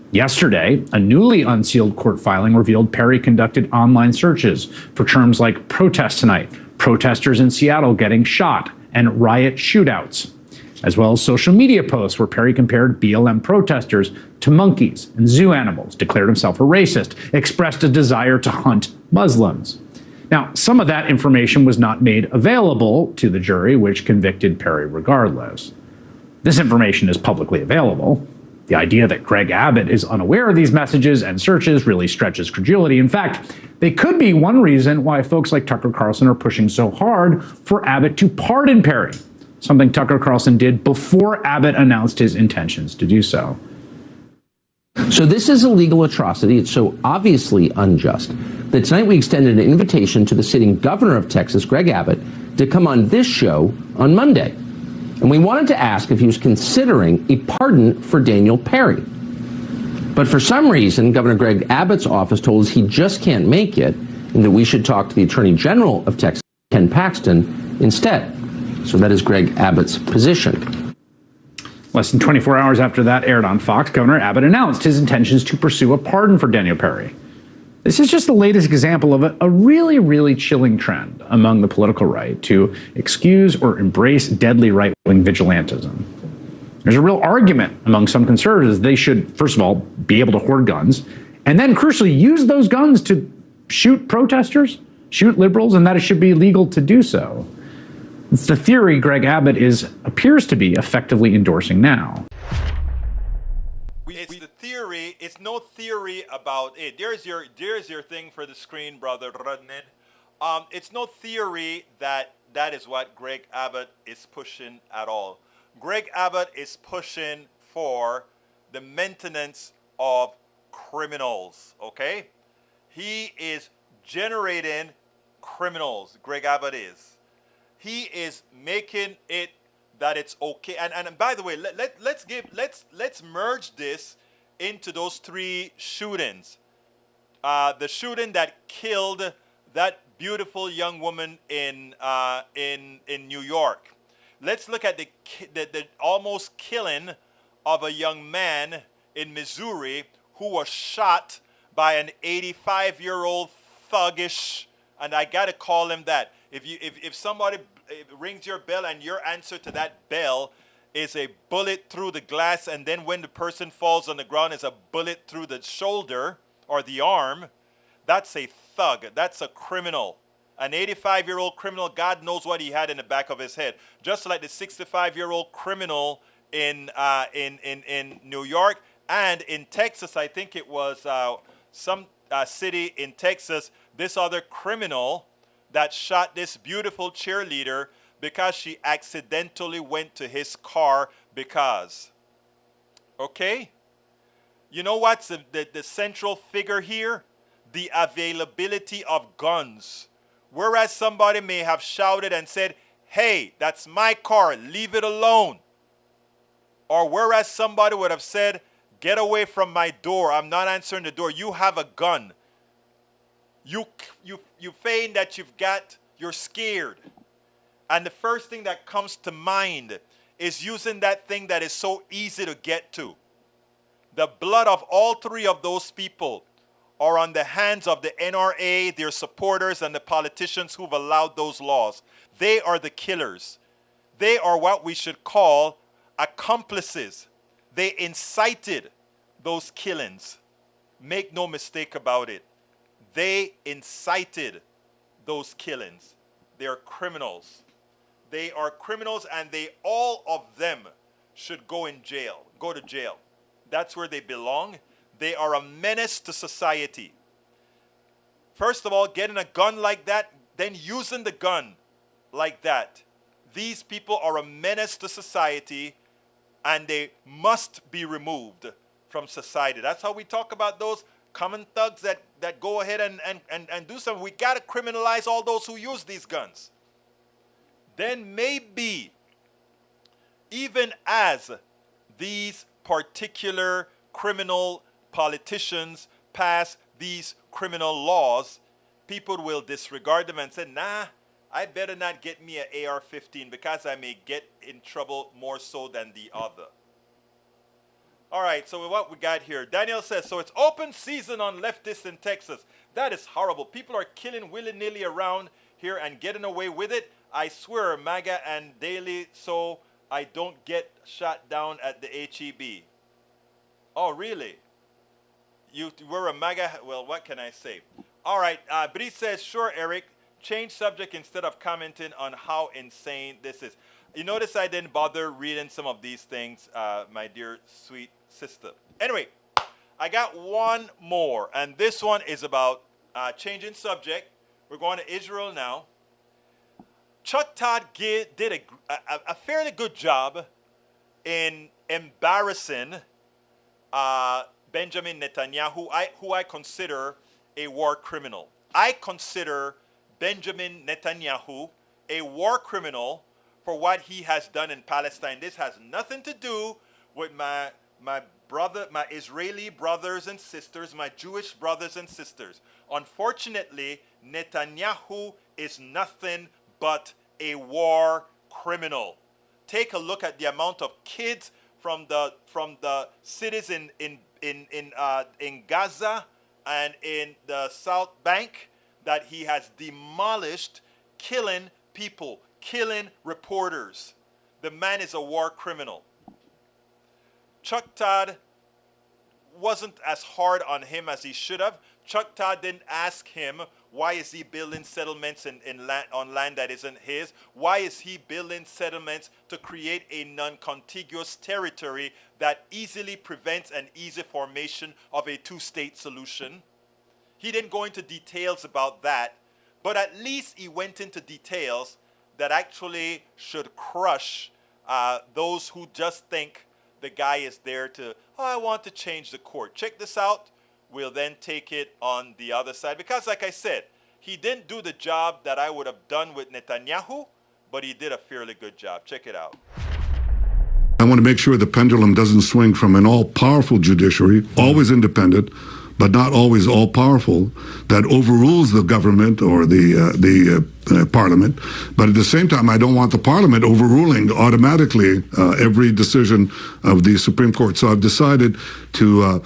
Speaker 4: Yesterday, a newly unsealed court filing revealed Perry conducted online searches for terms like protest tonight, protesters in Seattle getting shot, and riot shootouts, as well as social media posts where Perry compared BLM protesters to monkeys and zoo animals, declared himself a racist, expressed a desire to hunt Muslims. Now, some of that information was not made available to the jury, which convicted Perry regardless. This information is publicly available. The idea that Greg Abbott is unaware of these messages and searches really stretches credulity. In fact, they could be one reason why folks like Tucker Carlson are pushing so hard for Abbott to pardon Perry, something Tucker Carlson did before Abbott announced his intentions to do so.
Speaker 5: So this is a legal atrocity. It's so obviously unjust that tonight we extended an invitation to the sitting governor of Texas, Greg Abbott, to come on this show on Monday. And we wanted to ask if he was considering a pardon for Daniel Perry. But for some reason, Governor Greg Abbott's office told us he just can't make it and that we should talk to the Attorney General of Texas, Ken Paxton, instead. So that is Greg Abbott's position.
Speaker 4: Less than 24 hours after that aired on Fox, Governor Abbott announced his intentions to pursue a pardon for Daniel Perry. This is just the latest example of a really, really chilling trend among the political right to excuse or embrace deadly right-wing vigilantism. There's a real argument among some conservatives they should, first of all, be able to hoard guns, and then crucially use those guns to shoot protesters. shoot liberals and that it should be legal to do so. It's the theory Greg Abbott appears to be effectively endorsing now.
Speaker 1: It's the theory. It's no theory about it. There's your thing for the screen, brother Rodney. It's no theory that is what Greg Abbott is pushing at all. Greg Abbott is pushing for the maintenance of criminals, okay? He is generating criminals, Greg Abbott is. He is making it that it's okay. And by the way, let's merge this into those three shootings. The shooting that killed that beautiful young woman in New York. Let's look at the almost killing of a young man in Missouri who was shot by an 85-year-old thuggish, and I gotta call him that. If somebody rings your bell and your answer to that bell is a bullet through the glass, and then when the person falls on the ground is a bullet through the shoulder or the arm, that's a thug. That's a criminal. An 85-year-old criminal, God knows what he had in the back of his head. Just like the 65-year-old criminal in New York and in Texas, I think it was some city in Texas, this other criminal that shot this beautiful cheerleader because she accidentally went to his car because. Okay? You know what's the central figure here? The availability of guns. Whereas somebody may have shouted and said, hey, that's my car, leave it alone. Or whereas somebody would have said, get away from my door, I'm not answering the door, you have a gun. You feign that you're scared. And the first thing that comes to mind is using that thing that is so easy to get to. The blood of all three of those people are on the hands of the NRA, their supporters, and the politicians who've allowed those laws. They are the killers. They are what we should call accomplices. They incited those killings. Make no mistake about it. They incited those killings. They are criminals. They are criminals, and all of them should go to jail. That's where they belong. They are a menace to society. First of all, getting a gun like that, then using the gun like that. These people are a menace to society, and they must be removed from society. That's how we talk about those common thugs that go ahead and do something. We got to criminalize all those who use these guns. Then maybe, even as these particular criminal politicians pass these criminal laws, people will disregard them and say, nah, I better not get me an AR-15 because I may get in trouble more so than the other. All right, so what we got here, Daniel says, so it's open season on leftists in Texas. That is horrible. People are killing willy-nilly around here and getting away with it. I swear, MAGA and Daily, so I don't get shot down at the HEB. Oh, really? You were a MAGA? Well, what can I say? All right, but he says, sure, Eric, change subject instead of commenting on how insane this is. You notice I didn't bother reading some of these things, my dear sweet sister. Anyway, I got one more, and this one is about changing subject. We're going to Israel now. Chuck Todd did a fairly good job in embarrassing Benjamin Netanyahu, who I consider a war criminal. I consider Benjamin Netanyahu a war criminal for what he has done in Palestine. This has nothing to do with my Israeli brothers and sisters, my Jewish brothers and sisters. Unfortunately, Netanyahu is nothing but a war criminal. Take a look at the amount of kids from the cities in Gaza and in the South Bank that he has demolished, killing people, killing reporters. The man is a war criminal. Chuck Todd wasn't as hard on him as he should have Chuck Todd didn't ask him, why is he building settlements on land that isn't his? Why is he building settlements to create a non-contiguous territory that easily prevents an easy formation of a two-state solution? He didn't go into details about that, but at least he went into details that actually should crush those who just think the guy is there to, oh, I want to change the court. Check this out. We'll then take it on the other side. Because like I said, he didn't do the job that I would have done with Netanyahu, but he did a fairly good job. Check it out.
Speaker 6: I want to make sure the pendulum doesn't swing from an all-powerful judiciary, always independent, but not always all-powerful, that overrules the government or the parliament. But at the same time, I don't want the parliament overruling automatically every decision of the Supreme Court. So I've decided to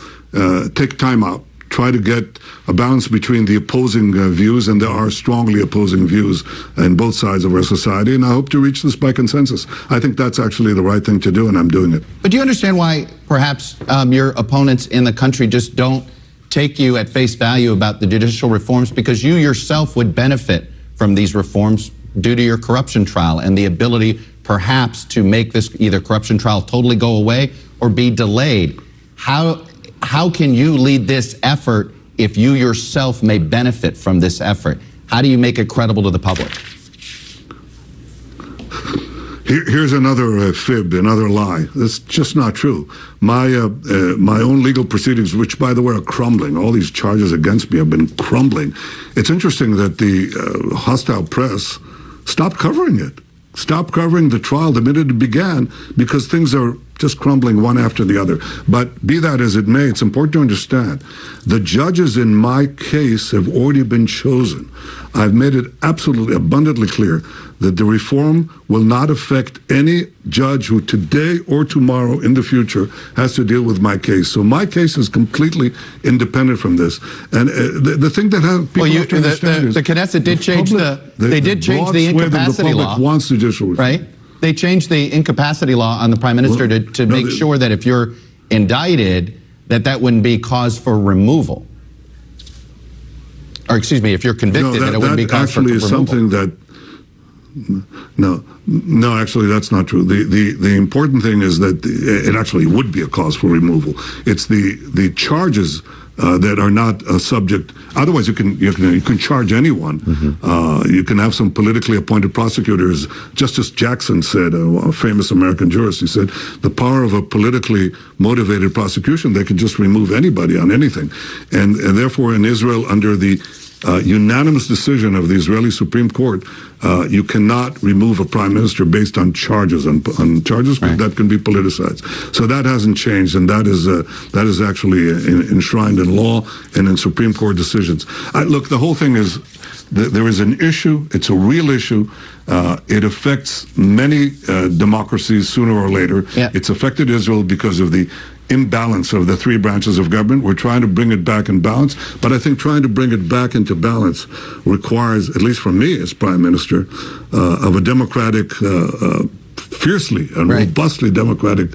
Speaker 6: take time out, try to get a balance between the opposing views, and there are strongly opposing views in both sides of our society, and I hope to reach this by consensus. I think that's actually the right thing to do, and I'm doing it.
Speaker 7: But do you understand why perhaps your opponents in the country just don't take you at face value about the judicial reforms? Because you yourself would benefit from these reforms due to your corruption trial and the ability perhaps to make this either corruption trial totally go away or be delayed. How can you lead this effort if you yourself may benefit from this effort? How do you make it credible to the public?
Speaker 6: Here's another fib, another lie. That's just not true. My own legal proceedings, which, by the way, are crumbling. All these charges against me have been crumbling. It's interesting that the hostile press stopped covering it, stopped covering the trial the minute it began, because things are just crumbling one after the other. But be that as it may, it's important to understand the judges in my case have already been chosen. I've made it absolutely abundantly clear that the reform will not affect any judge who today or tomorrow in the future has to deal with my case. So my case is completely independent from this. And the thing that people have to understand is
Speaker 7: the Knesset did change they did change the incapacity law.
Speaker 6: Wants judicial reform.
Speaker 7: Right? They changed the incapacity law on the prime minister to make sure that if you're indicted, that wouldn't be cause for removal. Or excuse me, if you're convicted, that it wouldn't be cause for removal.
Speaker 6: Actually is something that no, actually that's not true. The important thing is that it actually would be a cause for removal. It's the charges that are not subject. Otherwise, you can charge anyone. Mm-hmm. You can have some politically appointed prosecutors. Justice Jackson said, a famous American jurist, he said, the power of a politically motivated prosecution, they can just remove anybody on anything. And therefore, in Israel, under the unanimous decision of the Israeli Supreme Court, you cannot remove a prime minister based on charges, on charges that can be politicized. So that hasn't changed, and that is actually enshrined in law and in Supreme Court decisions. Look, the whole thing is there is an issue. It's a real issue. It affects many democracies sooner or later. Yeah. It's affected Israel because of the imbalance of the three branches of government. We're trying to bring it back in balance, but I think trying to bring it back into balance requires, at least for me as prime minister, of a democratic, fiercely and robustly democratic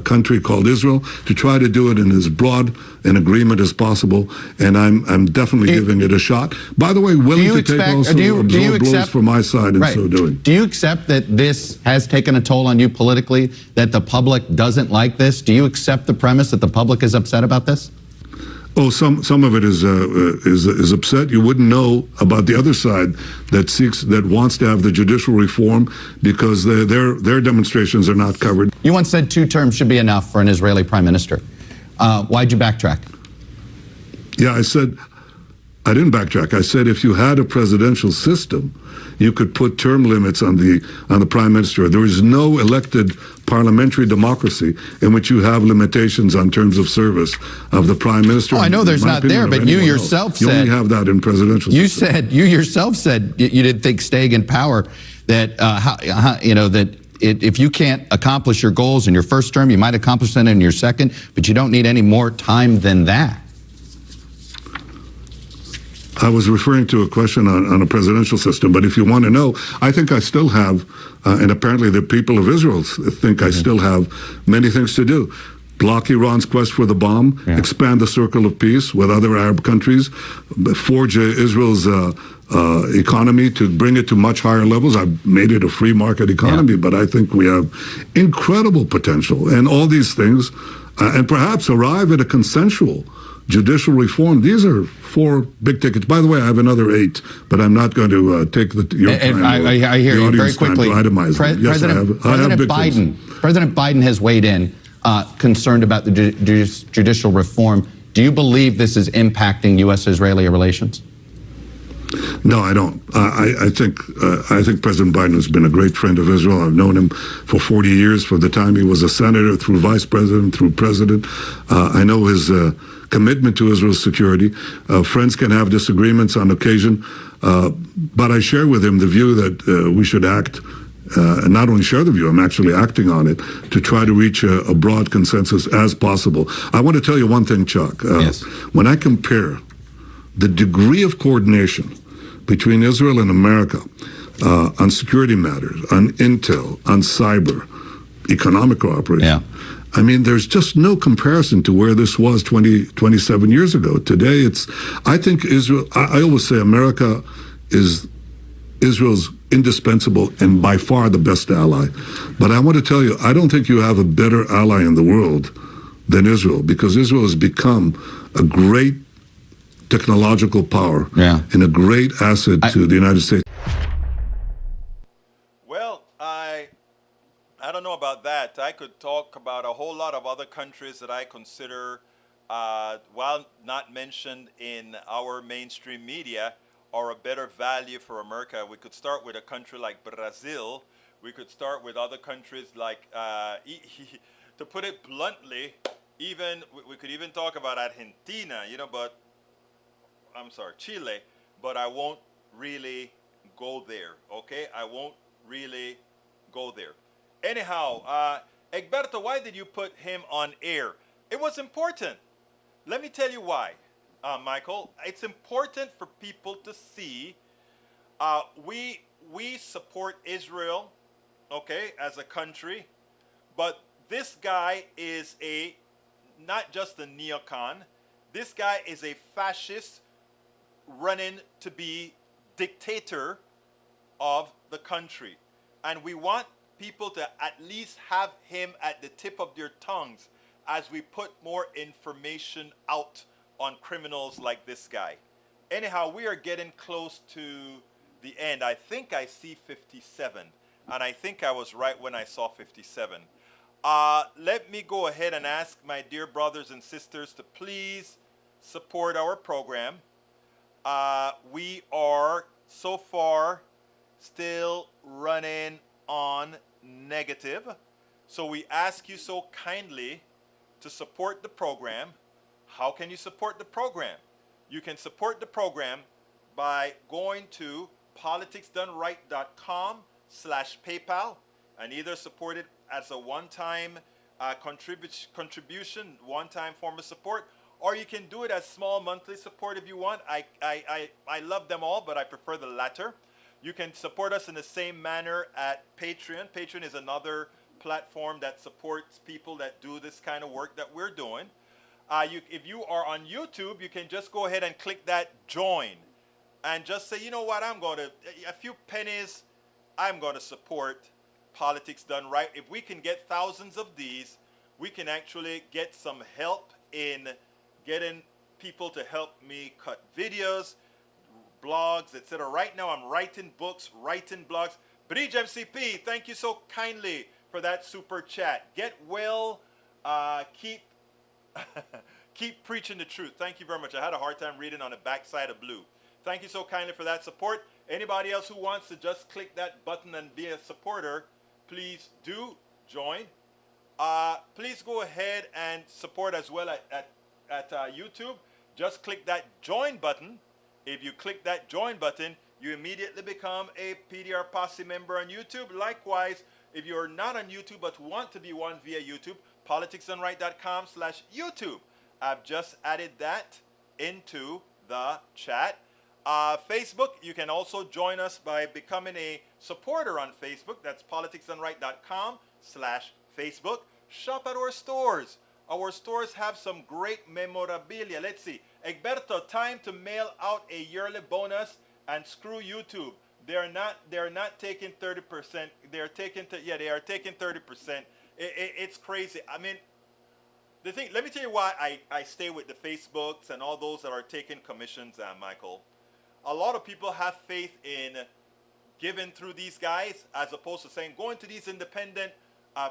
Speaker 6: country called Israel, to try to do it in as broad an agreement as possible, and I'm definitely giving it a shot. By the way, willing to take also absorb blows from my side in so doing.
Speaker 7: Do you accept that this has taken a toll on you politically, that the public doesn't like this? Do you accept the premise that the public is upset about this?
Speaker 6: Oh, some of it is upset. You wouldn't know about the other side that wants to have the judicial reform because their demonstrations are not covered.
Speaker 7: You once said 2 terms should be enough for an Israeli prime minister. Why'd you backtrack?
Speaker 6: Yeah, I didn't backtrack. I said if you had a presidential system, you could put term limits on the prime minister. There is no elected parliamentary democracy in which you have limitations on terms of service of the prime minister.
Speaker 7: Oh, I know there's not there, but you yourself said
Speaker 6: you only have that in presidential.
Speaker 7: You yourself said you didn't think staying in power that that if you can't accomplish your goals in your first term, you might accomplish them in your second, but you don't need any more time than that.
Speaker 6: I was referring to a question on a presidential system, but if you want to know, I think I still have, and apparently the people of Israel think I still have many things to do. block Iran's quest for the bomb, expand the circle of peace with other Arab countries, forge Israel's economy to bring it to much higher levels. I've made it a free market economy, but I think we have incredible potential. And all these things, and perhaps arrive at a consensual judicial reform. These are 4 big tickets. By the way, I have another 8, but I'm not going to take your time.
Speaker 7: I hear you very quickly. President Biden has weighed in, concerned about the judicial reform. Do you believe this is impacting U.S.-Israeli relations?
Speaker 6: No, I don't. I think President Biden has been a great friend of Israel. I've known him for 40 years, from the time he was a senator, through vice president, through president. I know his commitment to Israel's security. Friends can have disagreements on occasion, but I share with him the view that we should act, and not only share the view, I'm actually acting on it, to try to reach a broad consensus as possible. I want to tell you one thing, Chuck. When I compare the degree of coordination between Israel and America on security matters, on intel, on cyber, economic cooperation, I mean, there's just no comparison to where this was 27 years ago. Today, I think Israel, I always say America is Israel's indispensable and by far the best ally. But I want to tell you, I don't think you have a better ally in the world than Israel, because Israel has become a great technological power and a great asset to the United States.
Speaker 1: Well, I don't know about that. I could talk about a whole lot of other countries that I consider, while not mentioned in our mainstream media, are a better value for America. We could start with a country like Brazil. We could start with other countries like, to put it bluntly, we could even talk about Argentina, but I'm sorry, Chile, but I won't really go there, okay? I won't really go there. Anyhow, Egberto, why did you put him on air? It was important. Let me tell you why, Michael. It's important for people to see we support Israel, okay, as a country, but this guy is not just a neocon. This guy is a fascist running to be dictator of the country. And we want people to at least have him at the tip of their tongues as we put more information out on criminals like this guy. Anyhow, we are getting close to the end. I think I see 57, and I think I was right when I saw 57. Let me go ahead and ask my dear brothers and sisters to please support our program. We are so far still running on negative. So we ask you so kindly to support the program. How can you support the program? You can support the program by going to politicsdoneright.com/PayPal and either support it as a one-time contribution, one-time form of support, or you can do it as small monthly support if you want. I love them all, but I prefer the latter. You can support us in the same manner at Patreon. Patreon is another platform that supports people that do this kind of work that we're doing. If you are on YouTube, you can just go ahead and click that join and just say, you know what, a few pennies, I'm going to support Politics Done Right. If we can get thousands of these, we can actually get some help in getting people to help me cut videos, blogs, etc. Right now, I'm writing books, writing blogs. Bridge MCP, thank you so kindly for that super chat. Get well, keep preaching the truth. Thank you very much. I had a hard time reading on the backside of blue. Thank you so kindly for that support. Anybody else who wants to just click that button and be a supporter, please do join. Please go ahead and support as well at YouTube. Just click that join button. If you click that join button, you immediately become a PDR Posse member on YouTube. Likewise, if you're not on YouTube but want to be one via YouTube, politicsdoneright.com/YouTube. I've just added that into the chat. Facebook, you can also join us by becoming a supporter on Facebook. That's politicsdoneright.com/Facebook. Shop at our stores Our stores have some great memorabilia. Let's see. Egberto, time to mail out a yearly bonus and screw YouTube. They're not taking 30%. They're taking they are taking 30%. It's crazy. I mean, the thing, let me tell you why I stay with the Facebooks and all those that are taking commissions, Michael. A lot of people have faith in giving through these guys as opposed to saying going to these independent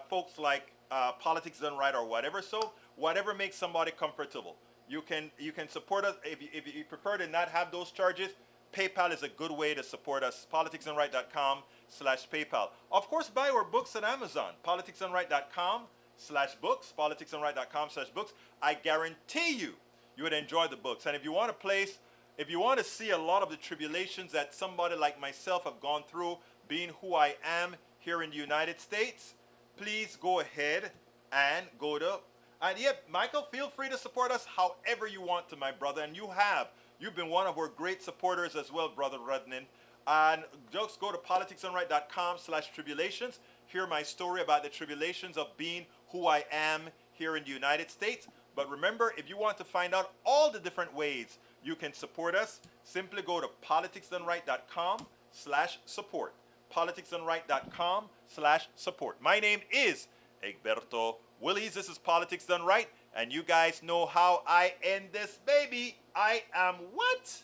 Speaker 1: folks like Politics Done Right or whatever. So whatever makes somebody comfortable. You can support us if you prefer to not have those charges. PayPal is a good way to support us. politicsdoneright.com/PayPal. Of course, buy our books at Amazon. politicsdoneright.com/books. politicsdoneright.com/books. I guarantee you would enjoy the books. And if you want to see a lot of the tribulations that somebody like myself have gone through, being who I am here in the United States, please go ahead and go to. And yeah, Michael, feel free to support us however you want to, my brother. And you have. You've been one of our great supporters as well, Brother Rudnin. And just go to politicsdoneright.com/tribulations. Hear my story about the tribulations of being who I am here in the United States. But remember, if you want to find out all the different ways you can support us, simply go to politicsdoneright.com/support. politicsdoneright.com/support. My name is Egberto Willies. This is Politics Done Right. And you guys know how I end this baby. I am what?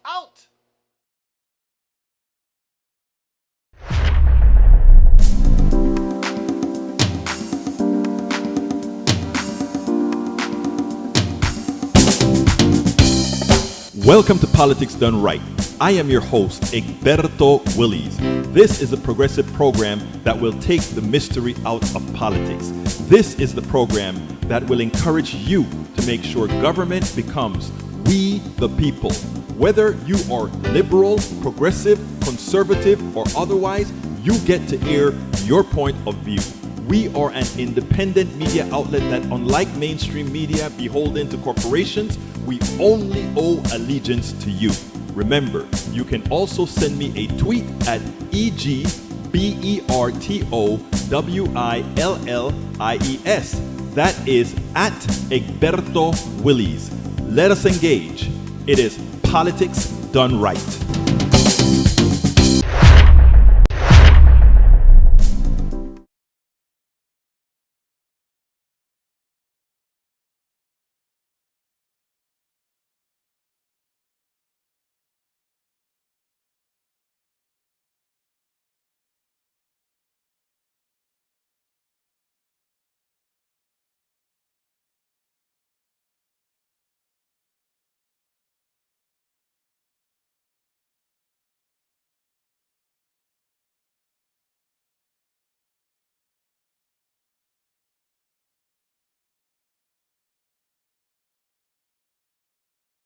Speaker 1: Out. Welcome to Politics Done Right. I am your host, Egberto Willies. This is a progressive program that will take the mystery out of politics. This is the program that will encourage you to make sure government becomes we the people. Whether you are liberal, progressive, conservative, or otherwise, you get to air your point of view. We are an independent media outlet that, unlike mainstream media beholden to corporations, we only owe allegiance to you. Remember, you can also send me a tweet at EGBERTOWILLIES. That is at Egberto Willies. Let us engage. It is Politics Done Right.